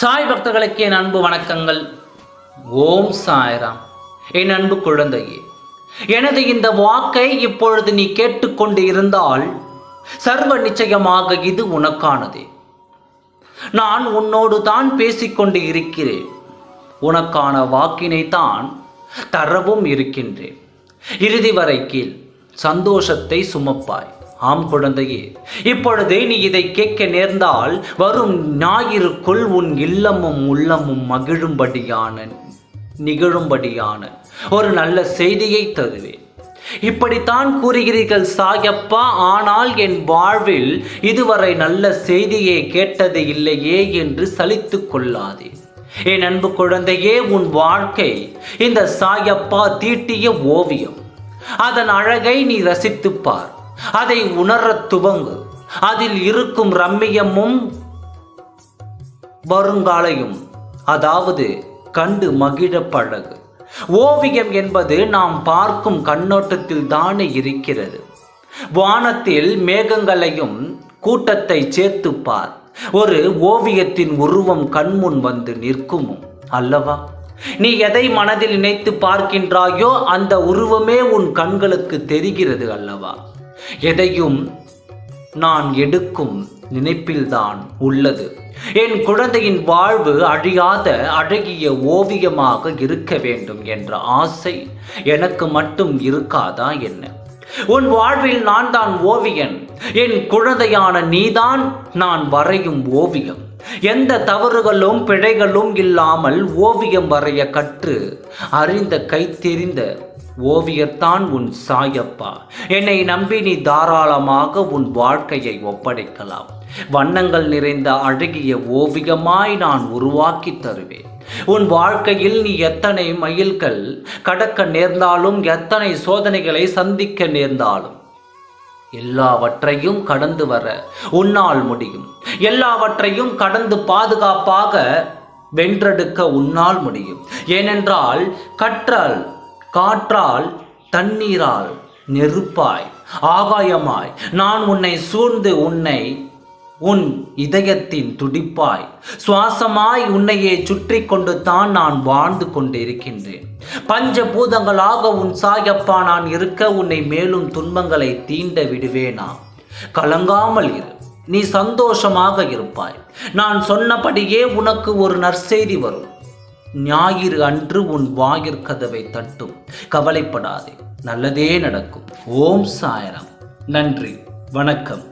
சாய் பக்தர்களுக்கு என் அன்பு வணக்கங்கள். ஓம் சாய்ராம். என் அன்பு குழந்தையே, எனது இந்த வாக்கை இப்பொழுது நீ கேட்டுக்கொண்டு இருந்தால் சர்வ நிச்சயமாக இது உனக்கானதே. நான் உன்னோடு தான் பேசிக்கொண்டு இருக்கிறேன். உனக்கான வாக்கினை தான் தரவும் இருக்கின்றேன். இறுதி வரை கீழ் சந்தோஷத்தை சுமப்பாய். ஆம் குழந்தையே, இப்பொழுதே நீ இதை கேட்க நேர்ந்தால் வரும் ஞாயிறுக்குள் உன் இல்லமும் உள்ளமும் நிகழும்படியான ஒரு நல்ல செய்தியை தருவேன். இப்படித்தான் கூறுகிறீர்கள் சாயப்பா, ஆனால் என் வாழ்வில் இதுவரை நல்ல செய்தியை கேட்டது இல்லையே என்று சலித்து கொள்ளாதே. என் அன்பு குழந்தையே, உன் வாழ்க்கை இந்த சாயப்பா தீட்டிய ஓவியம். அதன் அழகை நீ ரசித்துப்பார். அதை உணரத் துவங்கு. அதில் இருக்கும் ரம்மியமும் வருங்காலையும் அதாவது கண்டு மகிழ பழகு. ஓவியம் என்பது நாம் பார்க்கும் கண்ணோட்டத்தில் தானே இருக்கிறது. வானத்தில் மேகங்களையும் கூட்டத்தை சேர்த்து பார். ஒரு ஓவியத்தின் உருவம் கண்முன் வந்து நிற்குமோ அல்லவா? நீ எதை மனதில் நினைத்து பார்க்கின்றாயோ அந்த உருவமே உன் கண்களுக்கு தெரிகிறது அல்லவா? எதையும் நான் எடுக்கும் நினைப்பில்தான் உள்ளது. என் குழந்தையின் வாழ்வு அழியாத அழகிய ஓவியமாக இருக்க வேண்டும் என்ற ஆசை எனக்கு மட்டும் இருக்காதா என்ன? உன் வாழ்வில் நான் தான் ஓவியன். என் குழந்தையான நீதான் நான் வரையும் ஓவியம். எந்த தவறுகளும் பிழைகளும் இல்லாமல் ஓவியம் வரைய கற்று அறிந்த கைத்தெறிந்த ஓவியத்தான் உன் சாயப்பா. என்னை நம்பி நீ தாராளமாக உன் வாழ்க்கையை ஒப்படைக்கலாம். வண்ணங்கள் நிறைந்த அழகிய ஓவியமாய் நான் உருவாக்கி தருவேன். உன் வாழ்க்கையில் நீ எத்தனை மைல்கள் கடக்க நேர்ந்தாலும், எத்தனை சோதனைகளை சந்திக்க நேர்ந்தாலும் எல்லாவற்றையும் கடந்து வர உன்னால் முடியும். எல்லாவற்றையும் கடந்து பாதுகாப்பாக வென்றெடுக்க உன்னால் முடியும். ஏனென்றால் கற்றால், காற்றால், தண்ணீரால், நெருப்பாய், ஆகாயமாய் நான் உன்னை சூழ்ந்து உன் இதயத்தின் துடிப்பாய் சுவாசமாய் உன்னையே சுற்றி கொண்டு தான் நான் வாழ்ந்து கொண்டிருக்கின்றேன். பஞ்சபூதங்களாக உன் சாயப்பா நான் இருக்க உன்னை மேலும் துன்பங்களை தீண்ட விடுவேனா? கலங்காமல் இரு. நீ சந்தோஷமாக இருப்பாய். நான் சொன்னபடியே உனக்கு ஒரு நற்செய்தி வரும். ஞாயிறு அன்று உன் வாயிற்கதவை தட்டும். கவலைப்படாதே, நல்லதே நடக்கும். ஓம் சாய்ராம். நன்றி, வணக்கம்.